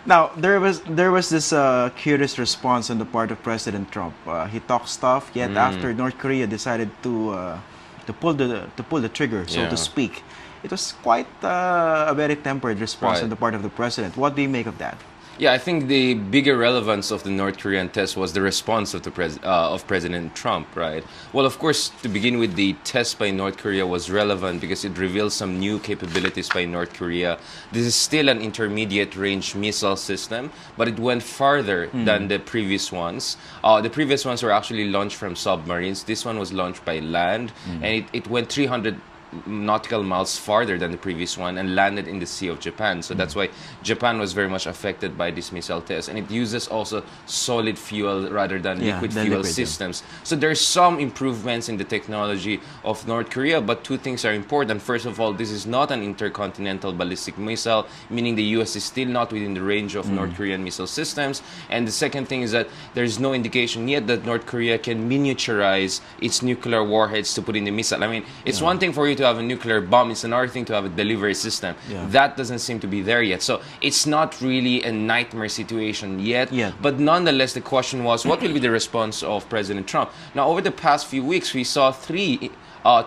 Now there was this curious response on the part of President Trump. He talked stuff, yet after North Korea decided to pull the trigger, so to Yeah. speak, it was quite a very tempered response on Right. the part of the president. What do you make of that? Yeah, I think the bigger relevance of the North Korean test was the response of of President Trump, right? Well, of course, to begin with, the test by North Korea was relevant because it reveals some new capabilities by North Korea. This is still an intermediate range missile system, but it went farther than the previous ones. The previous ones were actually launched from submarines. This one was launched by land, and it went 300 nautical miles farther than the previous one and landed in the Sea of Japan. So that's why Japan was very much affected by this missile test. And it uses also solid fuel rather than liquid fuel systems. So there's some improvements in the technology of North Korea, but two things are important. First of all, this is not an intercontinental ballistic missile, meaning the US is still not within the range of North Korean missile systems. And the second thing is that there's no indication yet that North Korea can miniaturize its nuclear warheads to put in the missile. I mean, it's one thing for you to have a nuclear bomb, it's another thing to have a delivery system. That doesn't seem to be there yet. So it's not really a nightmare situation yet. But nonetheless, the question was, what will be the response of President Trump? Now, over the past few weeks, we saw three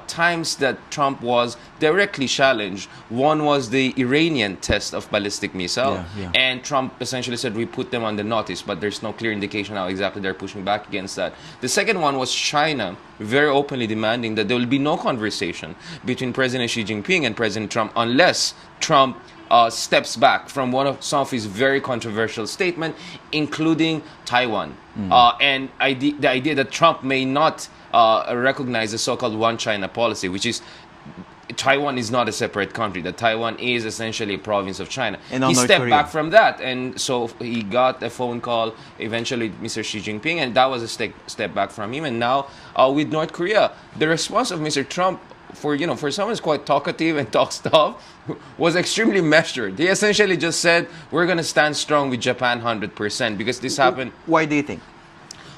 times that Trump was directly challenged. One was the Iranian test of ballistic missile, and Trump essentially said we put them on the notice, but there's no clear indication how exactly they're pushing back against that. The second one was China, very openly demanding that there will be no conversation between President Xi Jinping and President Trump unless Trump steps back from some of his very controversial statements, including Taiwan. And the idea that Trump may not recognize the so-called one China policy, which is Taiwan is not a separate country, that Taiwan is essentially a province of China. And he North stepped Korea. back from that, and so he got a phone call eventually Mr. Xi Jinping, and that was a step back from him. And now with North Korea, the response of Mr. Trump, for someone who's quite talkative and talks stuff, was extremely measured. He essentially just said, we're going to stand strong with Japan 100% because this happened. Why do you think?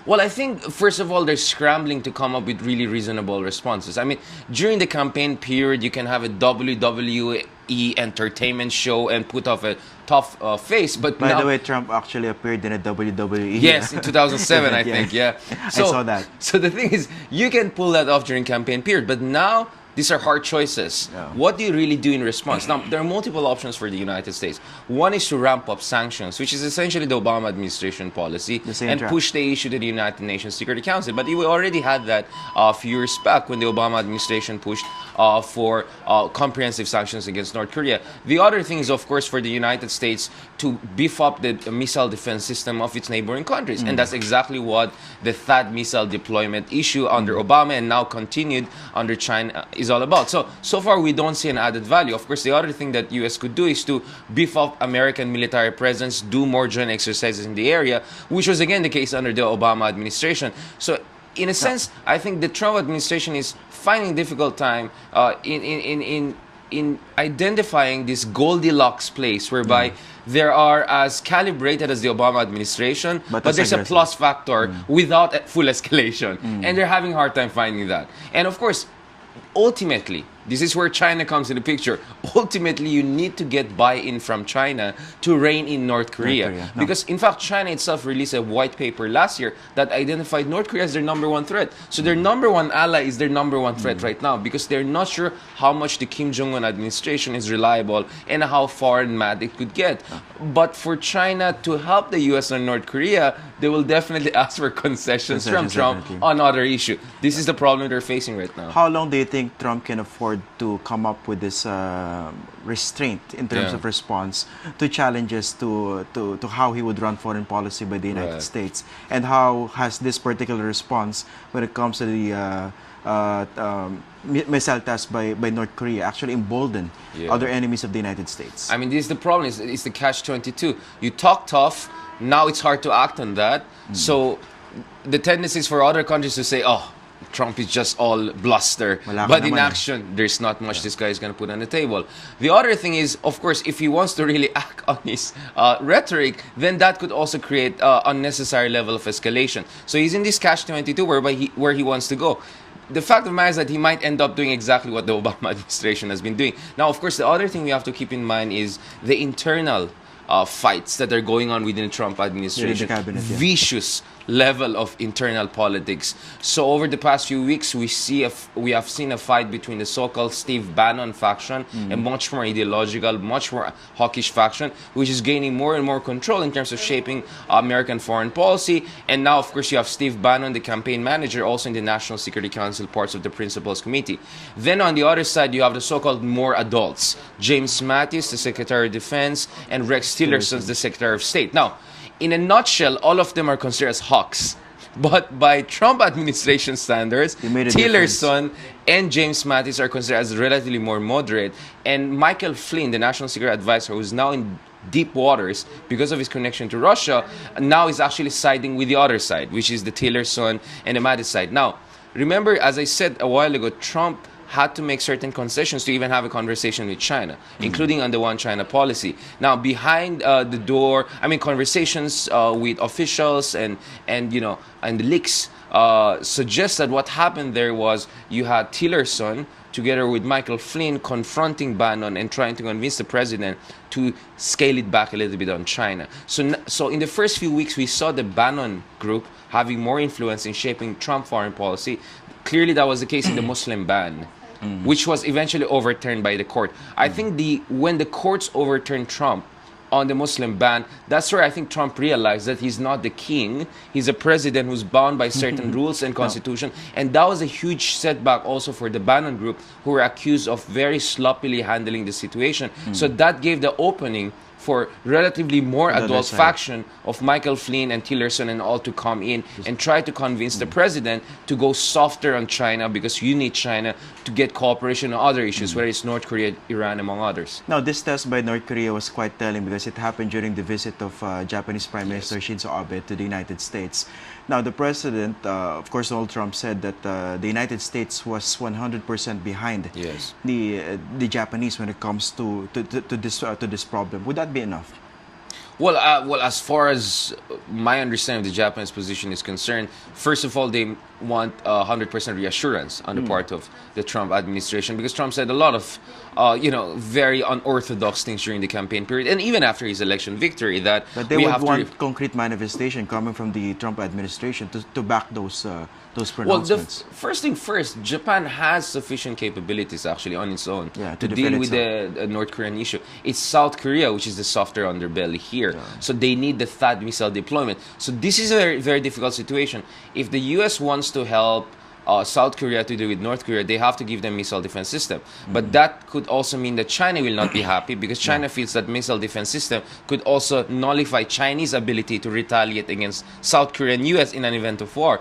Well, I think, first of all, they're scrambling to come up with really reasonable responses. I mean, during the campaign period, you can have a WWE entertainment show and put off a tough face. But By now, the way, Trump actually appeared in a WWE. yes, in 2007, I Yeah. think, yeah. I saw that. So the thing is, you can pull that off during campaign period, but now these are hard choices. What do you really do in response? Now, there are multiple options for the United States. One is to ramp up sanctions, which is essentially the Obama administration policy, and track. push the issue to the United Nations Security Council. But we already had that a few years back when the Obama administration pushed for comprehensive sanctions against North Korea. The other thing is, of course, for the United States to beef up the missile defense system of its neighboring countries. And that's exactly what the THAAD missile deployment issue under Obama and now continued under China is all about. So far, we don't see an added value. Of course, the other thing that U.S. could do is to beef up American military presence, do more joint exercises in the area, which was again the case under the Obama administration. So in a sense, I think the Trump administration is finding a difficult time in identifying this Goldilocks place whereby they are as calibrated as the Obama administration, but there's a plus factor without a full escalation. And they're having a hard time finding that. And of course, ultimately, this is where China comes in the picture. Ultimately, you need to get buy-in from China to rein in North Korea. Because, in fact, China itself released a white paper last year that identified North Korea as their number one threat. So their number one ally is their number one threat right now because they're not sure how much the Kim Jong-un administration is reliable and how far and mad it could get. But for China to help the U.S. and North Korea, they will definitely ask for concessions from Trump on other issue. This is the problem they're facing right now. How long do you think Trump can afford to come up with this restraint in terms of response to challenges to how he would run foreign policy by the United States? And how has this particular response when it comes to the missile test by North Korea actually emboldened other enemies of the United States? I mean, this is the problem. It's the catch-22. You talk tough, now it's hard to act on that. So the tendency is for other countries to say, oh, Trump is just all bluster. But in action, there's not much this guy is going to put on the table. The other thing is, of course, if he wants to really act on his rhetoric, then that could also create unnecessary level of escalation. So he's in this catch-22 where he wants to go. The fact of the matter is that he might end up doing exactly what the Obama administration has been doing. Now, of course, the other thing we have to keep in mind is the internal fights that are going on within the Trump administration. Yeah, the cabinet, yeah. Vicious level of internal politics. So over the past few weeks, we have seen a fight between the so-called Steve Bannon faction, a much more ideological, much more hawkish faction, which is gaining more and more control in terms of shaping American foreign policy. And now, of course, you have Steve Bannon, the campaign manager, also in the National Security Council, parts of the Principals Committee. Then on the other side, you have the so-called more adults, James Mattis, the Secretary of Defense, and Rex Tillerson, the Secretary of State. Now, in a nutshell, all of them are considered as hawks. But by Trump administration standards, Tillerson and James Mattis are considered as relatively more moderate. And Michael Flynn, the National Security Advisor, who is now in deep waters because of his connection to Russia, now is actually siding with the other side, which is the Tillerson and the Mattis side. Now, remember, as I said a while ago, Trump had to make certain concessions to even have a conversation with China, including on the one China policy. Now, behind the door, I mean, conversations with officials and the leaks suggest that what happened there was you had Tillerson together with Michael Flynn confronting Bannon and trying to convince the president to scale it back a little bit on China. So in the first few weeks, we saw the Bannon group having more influence in shaping Trump foreign policy. Clearly, that was the case in the Muslim ban, which was eventually overturned by the court. I think when the courts overturned Trump on the Muslim ban, that's where I think Trump realized that he's not the king. He's a president who's bound by certain rules and constitution. And that was a huge setback also for the Bannon group, who were accused of very sloppily handling the situation. So that gave the opening for relatively more adult faction of Michael Flynn and Tillerson and all to come in and try to convince the president to go softer on China, because you need China to get cooperation on other issues, whether it's North Korea, Iran, among others. Now, this test by North Korea was quite telling because it happened during the visit of Japanese Prime Minister Shinzo Abe to the United States. Now, the president, of course, Donald Trump said that the United States was 100% behind the Japanese when it comes to this problem. Would that be enough? Well, as far as my understanding of the Japanese position is concerned, first of all, they want 100% reassurance on the part of the Trump administration, because Trump said a lot of, very unorthodox things during the campaign period, and even after his election victory. But they would want concrete manifestation coming from the Trump administration to back those pronouncements. Well, first thing first, Japan has sufficient capabilities actually on its own to deal with the North Korean issue. It's South Korea which is the softer underbelly here. So they need the THAAD missile deployment. So this is a very, very difficult situation. If the U.S. wants to help South Korea to do with North Korea, they have to give them missile defense system. But that could also mean that China will not be happy, because China feels that missile defense system could also nullify Chinese ability to retaliate against South Korea and U.S. in an event of war.